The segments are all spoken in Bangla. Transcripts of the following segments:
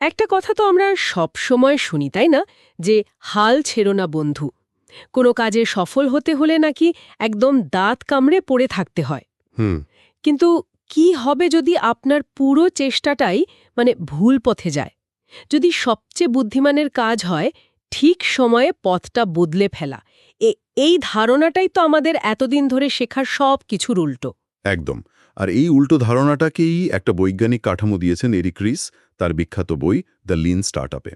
একটা কথা তো আমরা সব সময় শুনি তাই না, যে হাল ছেড়ো না বন্ধু। কোনো কাজে সফল হতে হলে নাকি একদম দাঁত কামড়ে পড়ে থাকতে হয়। হুম। কিন্তু কি হবে যদি আপনার পুরো চেষ্টাটাই ভুল পথে যায়? যদি সবচেয়ে বুদ্ধিমানের কাজ হয় ঠিক সময়ে পথটা বদলে ফেলা। এই ধারণাটাই তো আমাদের এতদিন ধরে শেখার সব কিছুর উল্টো। একদম। আর এই উল্টো ধারণাটাকেই একটা বৈজ্ঞানিক কাঠামো দিয়েছেন এরিক রিস তার বিখ্যাত বই দ্য লিন স্টার্টআপে।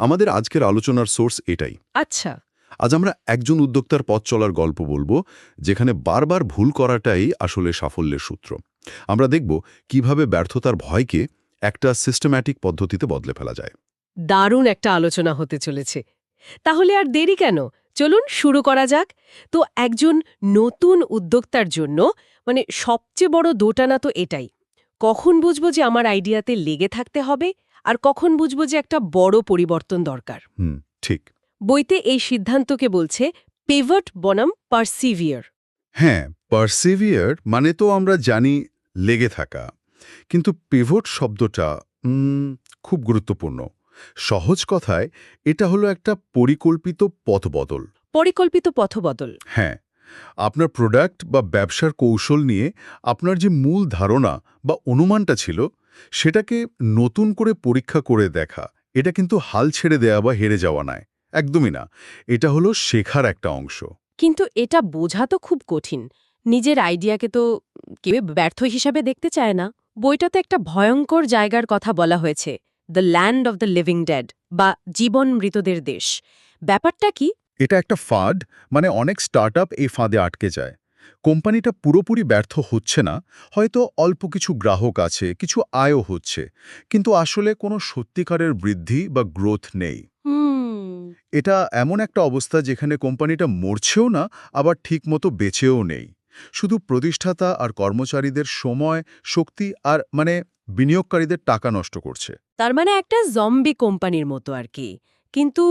আমাদের আজকের আলোচনার সোর্স এটাই। আচ্ছা। আজ আমরা একজন উদ্যোক্তার পথ চলার গল্প বলবো, যেখানে বারবার ভুল করাটাই আসলে সাফল্যের সূত্র। আমরা দেখব কিভাবে ব্যর্থতার ভয়কে একটা সিস্টেম্যাটিক পদ্ধতিতে বদলে ফেলা যায়। দারুণ একটা আলোচনা হতে চলেছে। তাহলে আর দেরি কেন, চলুন শুরু করা যাক। তো একজন নতুন উদ্যোক্তার জন্য সবচেয়ে বড় দোটানা তো এটাই, কখন বুঝবো যে আমার আইডিয়াতে লেগে থাকতে হবে আর কখন বুঝবো যে একটা বড় পরিবর্তন দরকার। ঠিক। বইতে এই সিদ্ধান্তকে বলছে পিভট বনাম পারসিভিয়ার। হ্যাঁ, পারসিভিয়ার মানে তো আমরা জানি লেগে থাকা, কিন্তু পিভট শব্দটা খুব গুরুত্বপূর্ণ। সহজ কথায় এটা হলো একটা পরিকল্পিত পথবদল। পরিকল্পিত পথবদল। হ্যাঁ, আপনার প্রোডাক্ট বা ব্যবসার কৌশল নিয়ে আপনার যে মূল ধারণা বা অনুমানটা ছিল সেটাকে নতুন করে পরীক্ষা করে দেখা। এটা কিন্তু হাল ছেড়ে দেয়া বা হেরে যাওয়া নয়, একদমই না। এটা হলো শেখার একটা অংশ। কিন্তু এটা বোঝা তো খুব কঠিন। নিজের আইডিয়াকে তো কেউ ব্যর্থ হিসাবে দেখতে চায় না। বইটাতে একটা ভয়ঙ্কর জায়গার কথা বলা হয়েছে, the land of the living dead, বা জীবন মৃতদের দেশ। ব্যাপারটা কি? এটা একটা ফাঁদ, মানে অনেক স্টার্টআপ এই ফাঁদে আটকে যায়। কোম্পানিটা পুরোপুরি ব্যর্থ হচ্ছে না, হয়তো অল্প কিছু গ্রাহক আছে, কিছু আয়ও হচ্ছে, কিন্তু আসলে কোনো সত্যিকারের বৃদ্ধি বা গ্রোথ নেই। এটা এমন একটা অবস্থা যেখানে কোম্পানিটা মরছেও না, আবার ঠিকমতো বেঁচেও নেই। শুধু প্রতিষ্ঠাতা আর কর্মচারীদের সময়, শক্তি আর বিনিয়োগকারীদের টাকা নষ্ট করছে। তার একটা জম্বি কোম্পানির মতো আর কি। কিন্তু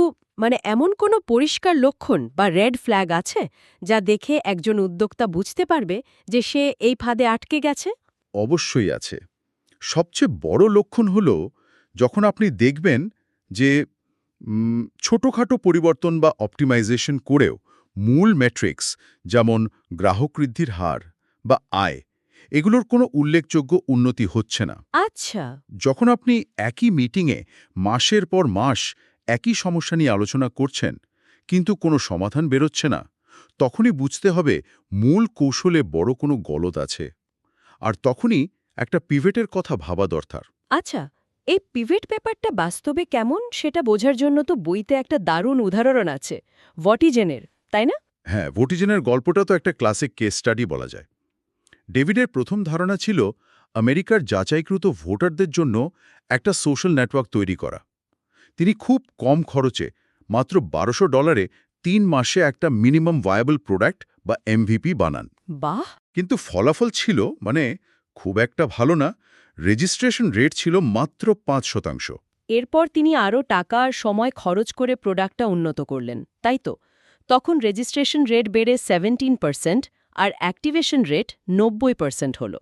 এমন কোনো পরিষ্কার লক্ষণ বা রেড ফ্ল্যাগ আছে যা দেখে একজন উদ্যোক্তা বুঝতে পারবে যে সে এই ফাঁদে আটকে গেছে? অবশ্যই আছে। সবচেয়ে বড় লক্ষণ হলো যখন আপনি দেখবেন যে ছোটখাটো পরিবর্তন বা অপটিমাইজেশন করেও মূল মেট্রিক্স, যেমন গ্রাহক বৃদ্ধির হার বা আয়, এগুলোর কোনো উল্লেখযোগ্য উন্নতি হচ্ছে না। আচ্ছা। যখন আপনি একই মিটিংয়ে মাসের পর মাস একই সমস্যা নিয়ে আলোচনা করছেন কিন্তু কোনো সমাধান বেরোচ্ছে না, তখনই বুঝতে হবে মূল কৌশলে বড় কোনো গলদ আছে। আর তখনই একটা পিভেটের কথা ভাবা দরকার। আচ্ছা, এই পিভট ব্যাপারটা বাস্তবে কেমন সেটা বোঝার জন্য তো বইতে একটা দারুণ উদাহরণ আছে, ভটিজেনের, তাই না? হ্যাঁ, ভোটিজেনের গল্পটা তো একটা ক্লাসিক কেস স্টাডি বলা যায়। ডেভিডের প্রথম ধারণা ছিল আমেরিকার যাচাইকৃত ভোটারদের জন্য একটা সোশ্যাল নেটওয়ার্ক তৈরি করা। তিনি খুব কম খরচে, মাত্র $1200 3 মাসে একটা মিনিমাম ভায়াবল প্রোডাক্ট বা এমভিপি বানান। বাহ! কিন্তু ফলাফল ছিল খুব একটা ভালো না। রেজিস্ট্রেশন রেট ছিল মাত্র 5%। এরপর তিনি আরও টাকা আর সময় খরচ করে প্রোডাক্টটা উন্নত করলেন, তাই তো? তখন রেজিস্ট্রেশন রেট বেড়ে 17% আর অ্যাক্টিভেশন রেট 90% হলো।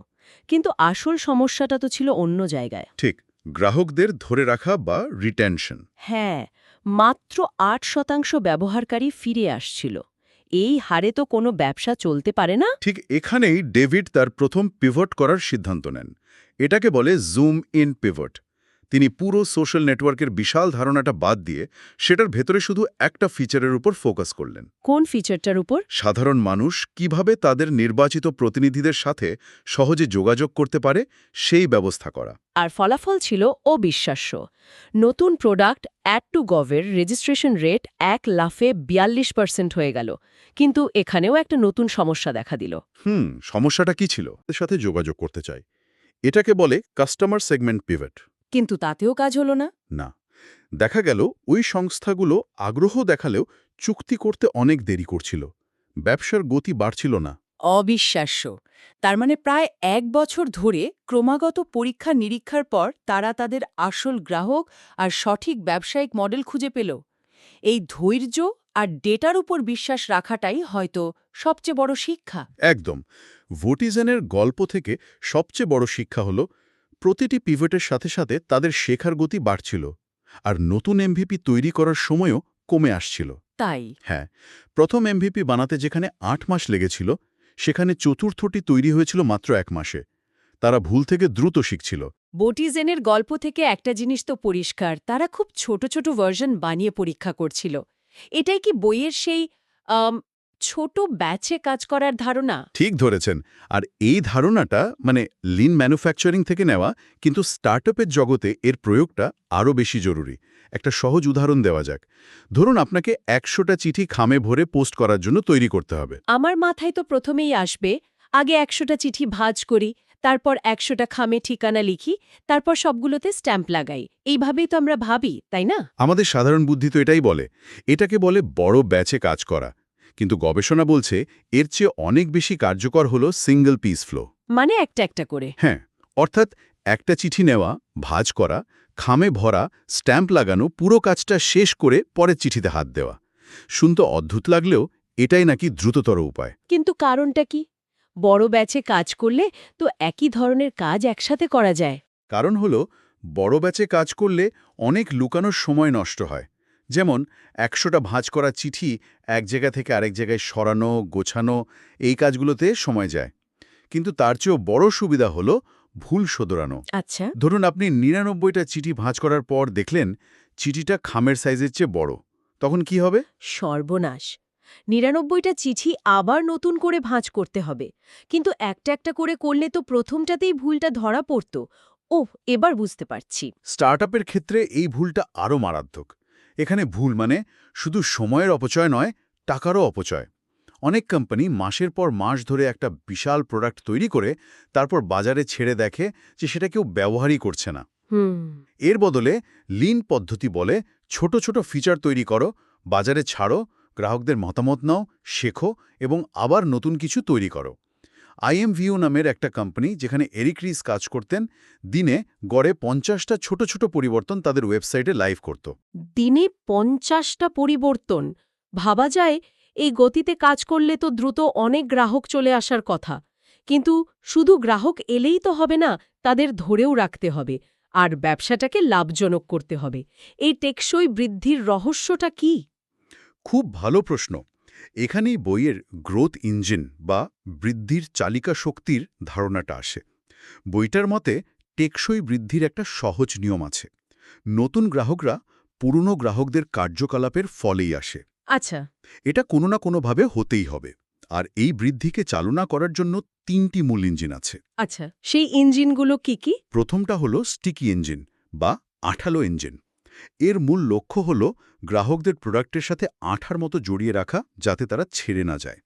কিন্তু আসল সমস্যাটা তো ছিল অন্য জায়গায়। ঠিক, গ্রাহকদের ধরে রাখা বা রিটেনশন। হ্যাঁ, মাত্র 8% ব্যবহারকারী ফিরে আসছিল। এই হারে তো কোনো ব্যবসা চলতে পারে না। ঠিক এখানেই ডেভিড তার প্রথম পিভট করার সিদ্ধান্ত নেন। এটাকে বলে জুম ইন পিভট। তিনি পুরো সোশ্যাল নেটওয়ার্কের বিশাল ধারণাটা বাদ দিয়ে সেটার ভেতরে শুধু একটা ফিচারের উপর ফোকাস করলেন। কোন ফিচারটার উপর? সাধারণ মানুষ কিভাবে তাদের নির্বাচিত প্রতিনিধিদের সাথে সহজে যোগাযোগ করতে পারে সেই ব্যবস্থা করা। আর ফলাফল ছিল অবিশ্বাস্য। নতুন প্রোডাক্ট অ্যাড টু গভের রেজিস্ট্রেশন রেট 1 লাফে 42% হয়ে গেল। কিন্তু এখানেও একটা নতুন সমস্যা দেখা দিল। সমস্যাটা কি ছিল? এর সাথে যোগাযোগ করতে চাই। এটাকে বলে কাস্টমার সেগমেন্ট পিভট। কিন্তু তাতেও কাজ হলো না। না, দেখা গেল ওই সংস্থাগুলো আগ্রহ দেখালেও চুক্তি করতে অনেক দেরি করছিল। ব্যবসার গতি বাড়ছিল না। অবিশ্বাস্য। তার প্রায় 1 বছর ধরে ক্রমাগত পরীক্ষা নিরীক্ষার পর তারা তাদের আসল গ্রাহক আর সঠিক ব্যবসায়িক মডেল খুঁজে পেল। এই ধৈর্য আর ডেটার উপর বিশ্বাস রাখাটাই হয়তো সবচেয়ে বড় শিক্ষা। একদম। ভোটিজেনের গল্প থেকে সবচেয়ে বড় শিক্ষা হলো প্রতিটি পিভটের সাথে সাথে তাদের শেখার গতি বাড়ছিল, আর নতুন এমভিপি তৈরি করার সময়ও কমে আসছিল। তাই হ্যাঁ, প্রথম এমভিপি বানাতে যেখানে ৮ মাস লেগেছিল, সেখানে চতুর্থটি তৈরি হয়েছিল মাত্র ১ মাসে। তারা ভুল থেকে দ্রুত শিখছিল। বোটিজেনের গল্প থেকে একটা জিনিস তো পরিষ্কার, তারা খুব ছোট ছোট ভার্সন বানিয়ে পরীক্ষা করছিল। এটাই কি বইয়ের সেই ছোট ব্যাচে কাজ করার ধারণা? ঠিক ধরেছেন। আর এই ধারণাটা লিন ম্যানুফ্যাকচারিং থেকে নেওয়া, কিন্তু স্টার্টআপের জগতে এর প্রয়োগটা আরও বেশি জরুরি। একটা সহজ উদাহরণ দেওয়া যাক। ধরুন আপনাকে ১০০টা চিঠি খামে ভরে পোস্ট করার জন্য তৈরি করতে হবে। আমার মাথায় তো প্রথমেই আসবে, আগে ১০০টা চিঠি ভাঁজ করি, তারপর ১০০টা খামে ঠিকানা লিখি, তারপর সবগুলোতে স্ট্যাম্প লাগাই। এইভাবেই তো আমরা ভাবি, তাই না? আমাদের সাধারণ বুদ্ধি তো এটাই বলে। এটাকে বলে বড় ব্যাচে কাজ করা। কিন্তু গবেষণা বলছে এর চেয়ে অনেক বেশি কার্যকর হলো সিঙ্গল পিস ফ্লো। মানে একটা একটা করে। হ্যাঁ, অর্থাৎ একটা চিঠি নেওয়া, ভাঁজ করা, খামে ভরা, স্ট্যাম্প লাগানো, পুরো কাজটা শেষ করে পরের চিঠিতে হাত দেওয়া। শুনতে অদ্ভুত লাগলেও এটাই নাকি দ্রুততর উপায়। কিন্তু কারণটা কি? বড় ব্যাচে কাজ করলে তো একই ধরনের কাজ একসাথে করা যায়। কারণ হলো বড় ব্যাচে কাজ করলে অনেক লুকানোর সময় নষ্ট হয়। যেমন ১০০টা ভাঁজ করা চিঠি এক জায়গা থেকে আরেক জায়গায় সরানো, গোছানো, এই কাজগুলোতে সময় যায়। কিন্তু তার চেয়েও বড় সুবিধা হলো ভুল শোধরানো। আচ্ছা। ধরুন আপনি ৯৯টা চিঠি ভাঁজ করার পর দেখলেন চিঠিটা খামের সাইজের চেয়ে বড়, তখন কি হবে? সর্বনাশ! ৯৯টা চিঠি আবার নতুন করে ভাঁজ করতে হবে। কিন্তু একটা একটা করে করলে তো প্রথমটাতেই ভুলটা ধরা পড়ত। ওহ, এবার বুঝতে পারছি। স্টার্টআপের ক্ষেত্রে এই ভুলটা আরও মারাত্মক। এখানে ভুল শুধু সময়ের অপচয় নয়, টাকারও অপচয়। অনেক কোম্পানি মাসের পর মাস ধরে একটা বিশাল প্রোডাক্ট তৈরি করে তারপর বাজারে ছেড়ে দেখে যে সেটা কেউ ব্যবহারই করছে না। এর বদলে লিন পদ্ধতি বলে ছোট ছোট ফিচার তৈরি করো, বাজারে ছাড়ো, গ্রাহকদের মতামত নাও, শেখো এবং আবার নতুন কিছু তৈরি করো। IMVU নামের একটা কোম্পানি, যেখানে এরিক রিস কাজ করতেন, দিনে গড়ে ৫০টা ছোট ছোট পরিবর্তন তাদের ওয়েবসাইটে লাইভ করত। দিনে ৫০টা পরিবর্তন! ভাবা যায় এই গতিতে কাজ করলে তো দ্রুত অনেক গ্রাহক চলে আসার কথা। কিন্তু শুধু গ্রাহক এলেই তো হবে না, তাদের ধরেও রাখতে হবে আর ব্যবসাটাকে লাভজনক করতে হবে। এই টেকসই বৃদ্ধির রহস্যটা কি? খুব ভালো প্রশ্ন। এখানেই বইয়ের গ্রোথ ইঞ্জিন বা বৃদ্ধির চালিকা শক্তির ধারণাটা আসে। বইটার মতে টেকসই বৃদ্ধির একটা সহজ নিয়ম আছে। নতুন গ্রাহকরা পুরনো গ্রাহকদের কার্যকলাপের ফলেই আসে। আচ্ছা। এটা কোনো না কোনোভাবে হতেই হবে। আর এই বৃদ্ধিকে চালনা করার জন্য ৩টি মূল ইঞ্জিন আছে। আচ্ছা, সেই ইঞ্জিনগুলো কি কি? প্রথমটা হলো স্টিকি ইঞ্জিন বা আঠালো ইঞ্জিন। এর মূল লক্ষ্য হল গ্রাহকদের প্রোডাক্টের সাথে আঠার মতো জড়িয়ে রাখা, যাতে তারা ছেড়ে না যায়।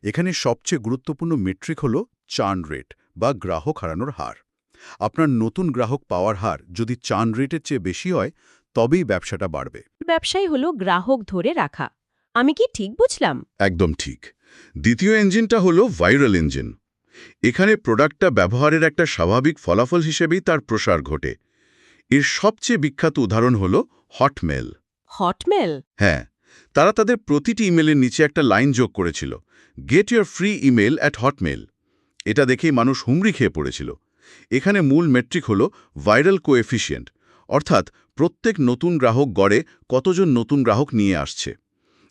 এখানে সবচেয়ে গুরুত্বপূর্ণ মেট্রিক হল চার্ন রেট বা গ্রাহক হারানোর হার। আপনার নতুন গ্রাহক পাওয়ার হার যদি চার্ন রেটের চেয়ে বেশি হয়, তবেই ব্যবসাটা বাড়বে। ব্যবসায় হলো গ্রাহক ধরে রাখা। আমি কি ঠিক বুঝলাম? একদম ঠিক। দ্বিতীয় ইঞ্জিনটা হলো ভাইরাল ইঞ্জিন। এখানে প্রোডাক্টটা ব্যবহারের একটা স্বাভাবিক ফলাফল হিসেবেই তার প্রসার ঘটে। এর সবচেয়ে বিখ্যাত উদাহরণ হল হটমেল। হটমেল? হ্যাঁ, তারা তাদের প্রতিটি ইমেলের নিচে একটা লাইন যোগ করেছিল, get your free email at Hotmail. এটা দেখেই মানুষ হুমড়ি খেয়ে পড়েছিল। এখানে মূল মেট্রিক হল ভাইরাল কোএফিসিয়েন্ট, অর্থাৎ প্রত্যেক নতুন গ্রাহক গড়ে কতজন নতুন গ্রাহক নিয়ে আসছে।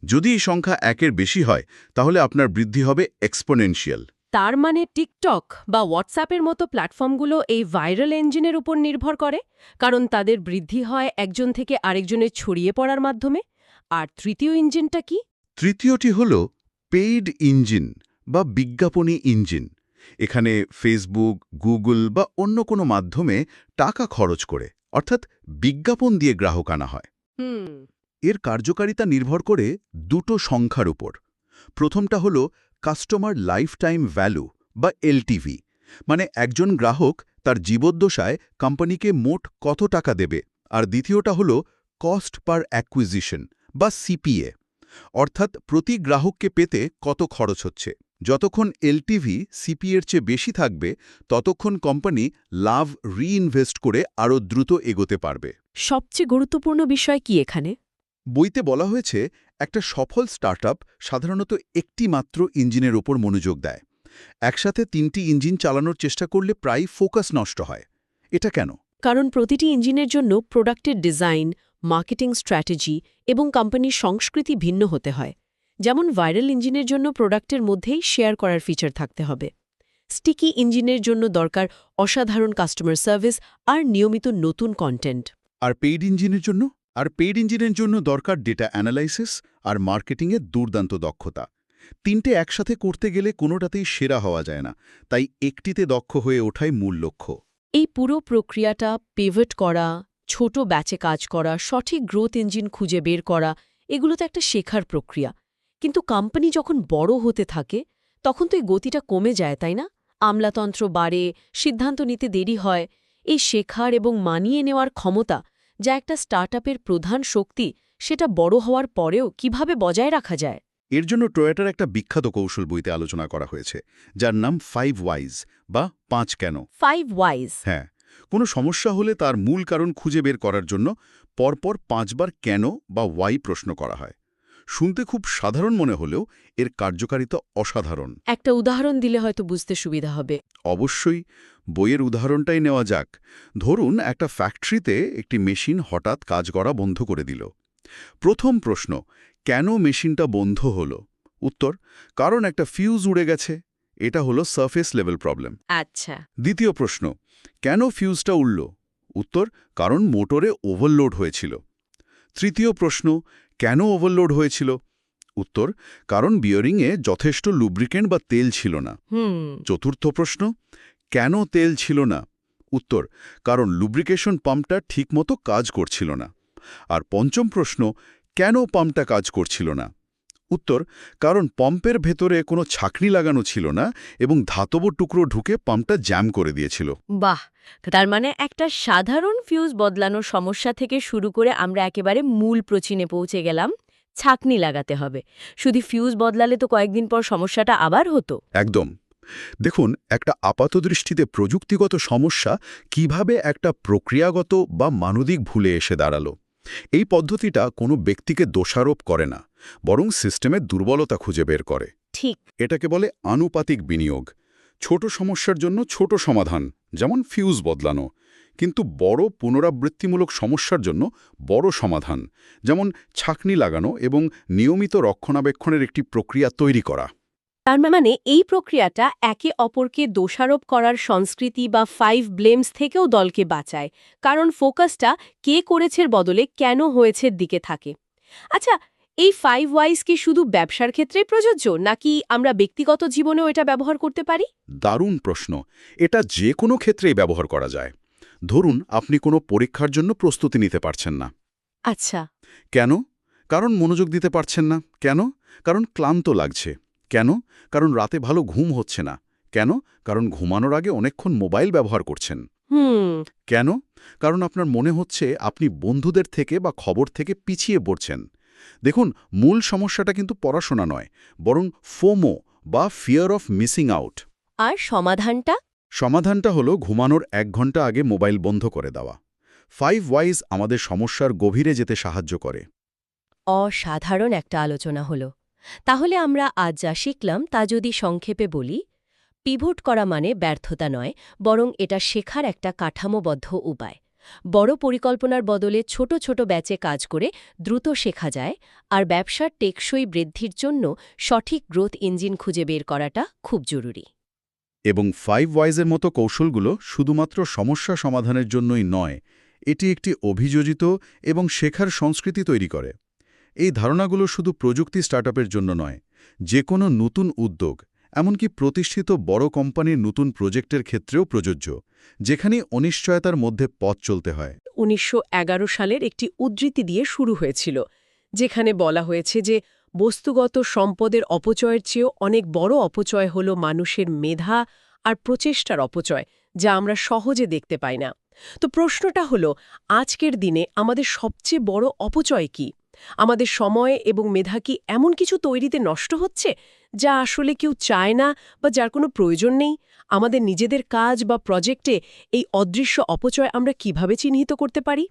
যদি এই সংখ্যা ১-এর বেশি হয়, তাহলে আপনার বৃদ্ধি হবে এক্সপোনেনশিয়াল। তার মানে টিকটক বা হোয়াটসঅ্যাপের মতো প্ল্যাটফর্মগুলো এই ভাইরাল ইঞ্জিনের উপর নির্ভর করে, কারণ তাদের বৃদ্ধি হয় একজন থেকে আরেকজনের ছড়িয়ে পড়ার মাধ্যমে। আর তৃতীয় ইঞ্জিনটা কি? তৃতীয়টি হল পেইড ইঞ্জিন বা বিজ্ঞাপনী ইঞ্জিন। এখানে ফেসবুক, গুগল বা অন্য কোনো মাধ্যমে টাকা খরচ করে, অর্থাৎ বিজ্ঞাপন দিয়ে গ্রাহক আনা হয়। এর কার্যকারিতা নির্ভর করে দুটো সংখ্যার উপর। প্রথমটা হল কাস্টমার লাইফ টাইম ভ্যালু বা LTV, মানে একজন গ্রাহক তার জীবদ্দশায় কোম্পানিকে মোট কত টাকা দেবে। আর দ্বিতীয়টা হল কস্ট পার অ্যাকুইজিশন বা CPA, অর্থাৎ প্রতি গ্রাহককে পেতে কত খরচ হচ্ছে। যতক্ষণ LTV CPA-র চেয়ে বেশি থাকবে, ততক্ষণ কোম্পানি লাভ রিইনভেস্ট করে আরও দ্রুত এগোতে পারবে। সবচেয়ে গুরুত্বপূর্ণ বিষয় কি এখানে? বইতে বলা হয়েছে একটা সফল স্টার্টআপ সাধারণত একটি মাত্র ইঞ্জিনের ওপর মনোযোগ দেয়। একসাথে ৩টি ইঞ্জিন চালানোর চেষ্টা করলে প্রায় ফোকাস নষ্ট হয়। এটা কেন? কারণ প্রতিটি ইঞ্জিনের জন্য প্রোডাক্টের ডিজাইন, মার্কেটিং স্ট্র্যাটেজি এবং কোম্পানির সংস্কৃতি ভিন্ন হতে হয়। যেমন ভাইরাল ইঞ্জিনের জন্য প্রোডাক্টের মধ্যেই শেয়ার করার ফিচার থাকতে হবে। স্টিকি ইঞ্জিনের জন্য দরকার অসাধারণ কাস্টমার সার্ভিস আর নিয়মিত নতুন কন্টেন্ট। আর পেইড ইঞ্জিনের জন্য দরকার ডেটা অ্যানালাইসিস আর মার্কেটিংয়ের দুর্দান্ত দক্ষতা। তিনটে একসাথে করতে গেলে কোনোটাতেই সেরা হওয়া যায় না, তাই একটিতে দক্ষ হয়ে ওঠাই মূল লক্ষ্য। এই পুরো প্রক্রিয়াটা পিভট করা, ছোট ব্যাচে কাজ করা, সঠিক গ্রোথ ইঞ্জিন খুঁজে বের করা, এগুলো তো একটা শেখার প্রক্রিয়া। কিন্তু কোম্পানি যখন বড় হতে থাকে তখন তো এই গতিটা কমে যায়, তাই না? আমলাতন্ত্র বাড়ে, সিদ্ধান্ত নিতে দেরি হয়। এই শেখার এবং মানিয়ে নেওয়ার ক্ষমতা, যা একটা স্টার্টআপের প্রধান শক্তি, সেটা বড় হওয়ার পরেও কিভাবে বজায় রাখা যায়? এর জন্য টয়োটার একটা বিখ্যাত কৌশল বইতে আলোচনা করা হয়েছে, যার নাম 5 ওয়াইজ বা 5 কেন। 5 ওয়াইজ। হ্যাঁ, কোনো সমস্যা হলে তার মূল কারণ খুঁজে বের করার জন্য পরপর 5 বার কেন বা ওয়াই প্রশ্ন করা হয়। শুনতে খুব সাধারণ মনে হলেও এর কার্যকারিতা অসাধারণ। একটা উদাহরণ দিলে হয়তো বুঝতে সুবিধা হবে। অবশ্যই, বইয়ের উদাহরণটাই নেওয়া যাক। ধরুন একটা ফ্যাক্টরিতে একটি মেশিন হঠাৎ কাজ করা বন্ধ করে দিল। প্রথম প্রশ্ন, কেন মেশিনটা বন্ধ হলো? উত্তর, কারণ একটা ফিউজ উড়ে গেছে। এটা হলো সারফেস লেভেল প্রবলেম। আচ্ছা। দ্বিতীয় প্রশ্ন, কেন ফিউজটা উড়ল? উত্তর, কারণ মোটরে ওভারলোড হয়েছিল। তৃতীয় প্রশ্ন, কেন ওভারলোড হয়েছিল? উত্তর, কারণ বিয়ারিংয়ে যথেষ্ট লুব্রিকেন্ট বা তেল ছিল না। চতুর্থ প্রশ্ন, কেন তেল ছিল না? উত্তর, কারণ লুব্রিকেশন পাম্পটা ঠিকমতো কাজ করছিল না। আর পঞ্চম প্রশ্ন, কেন পাম্পটা কাজ করছিল না? উত্তর, কারণ পাম্পের ভেতরে কোনো ছাঁকনি লাগানো ছিল না এবং ধাতব টুকরো ঢুকে পাম্পটা জ্যাম করে দিয়েছিল। বাহ! তার মানে একটা সাধারণ ফিউজ বদলানোর সমস্যা থেকে শুরু করে আমরা একেবারে মূল প্রচিনে পৌঁছে গেলাম। ছাঁকনি লাগাতে হবে। শুধু ফিউজ বদলালে তো কয়েকদিন পর সমস্যাটা আবার হতো। একদম। দেখুন, একটা আপাতদৃষ্টিতে প্রযুক্তিগত সমস্যা কিভাবে একটা প্রক্রিয়াগত বা মানবিক ভুলে এসে দাঁড়ালো। এই পদ্ধতিটা কোনো ব্যক্তিকে দোষারোপ করে না, বরং সিস্টেমের দুর্বলতা খুঁজে বের করে। ঠিক। এটাকে বলে আনুপাতিক বিনিয়োগ। ছোট সমস্যার জন্য ছোট সমাধান, যেমন ফিউজ বদলানো, কিন্তু বড় পুনরাবৃত্তিমূলক সমস্যার জন্য বড় সমাধান, যেমন ছাঁকনি লাগানো এবং নিয়মিত রক্ষণাবেক্ষণের একটি প্রক্রিয়া তৈরি করা। তার মানে এই প্রক্রিয়াটা একে অপরকে দোষারোপ করার সংস্কৃতি বা 5 ব্লেমস থেকেও দলকে বাঁচায়, কারণ ফোকাসটা কে করেছের বদলে কেন হয়েছের দিকে থাকে। আচ্ছা, এই 5 ওয়াইজ কি শুধু ব্যবসার ক্ষেত্রেই প্রযোজ্য, নাকি আমরা ব্যক্তিগত জীবনেও এটা ব্যবহার করতে পারি? দারুণ প্রশ্ন। এটা যে কোনো ক্ষেত্রেই ব্যবহার করা যায়। ধরুন আপনি কোনো পরীক্ষার জন্য প্রস্তুতি নিতে পারছেন না। আচ্ছা। কেন? কারণ মনোযোগ দিতে পারছেন না। কেন? কারণ ক্লান্ত লাগছে। কেন? কারণ রাতে ভালো ঘুম হচ্ছে না। কেন? কারণ ঘুমানোর আগে অনেকক্ষণ মোবাইল ব্যবহার করছেন। কেন? কারণ আপনার মনে হচ্ছে আপনি বন্ধুদের থেকে বা খবর থেকে পিছিয়ে পড়ছেন। দেখুন, মূল সমস্যাটা কিন্তু পড়াশোনা নয়, বরং ফোমো বা ফিয়ার অফ মিসিং আউট। আর সমাধানটা? সমাধানটা হলো ঘুমানোর 1 ঘন্টা আগে মোবাইল বন্ধ করে দেওয়া। 5 ওয়াইজ আমাদের সমস্যার গভীরে যেতে সাহায্য করে। অসাধারণ একটা আলোচনা হলো। তাহলে আমরা আজ যা শিখলাম তা যদি সংক্ষেপে বলি, পিভট করা মানে ব্যর্থতা নয়, বরং এটা শেখার একটা কাঠামোবদ্ধ উপায়। বড় পরিকল্পনার বদলে ছোট ছোট ব্যাচে কাজ করে দ্রুত শেখা যায়, আর ব্যবসার টেকসই বৃদ্ধির জন্য সঠিক গ্রোথ ইঞ্জিন খুঁজে বের করাটা খুব জরুরি। এবং 5 ওয়াইজের মতো কৌশলগুলো শুধুমাত্র সমস্যা সমাধানের জন্যই নয়, এটি একটি অভিযোজিত এবং শেখার সংস্কৃতি তৈরি করে। এই ধারণাগুলো শুধু প্রযুক্তি স্টার্টআপের জন্য নয়, যে কোনো নতুন উদ্যোগ, এমনকি প্রতিষ্ঠিত বড় কোম্পানির নতুন প্রজেক্টের ক্ষেত্রেও প্রযোজ্য, যেখানে অনিশ্চয়তার মধ্যে পথ চলতে হয়। 1911 সালের একটি উদ্ধৃতি দিয়ে শুরু হয়েছিল, যেখানে বলা হয়েছে যে বস্তুগত সম্পদের অপচয়ের চেয়েও অনেক বড় অপচয় হল মানুষের মেধা আর প্রচেষ্টার অপচয়, যা আমরা সহজে দেখতে পাই না। তো প্রশ্নটা হলো, আজকের দিনে আমাদের সবচেয়ে বড় অপচয় কি? আমাদের সময় এবং মেধা কি এমন কিছু তৈরিতে নষ্ট হচ্ছে যা আসলে কেউ চায় না বা যার কোনো প্রয়োজন নেই? আমাদের নিজেদের কাজ বা প্রজেক্টে এই অদৃশ্য অপচয় আমরা কিভাবে চিহ্নিত করতে পারি?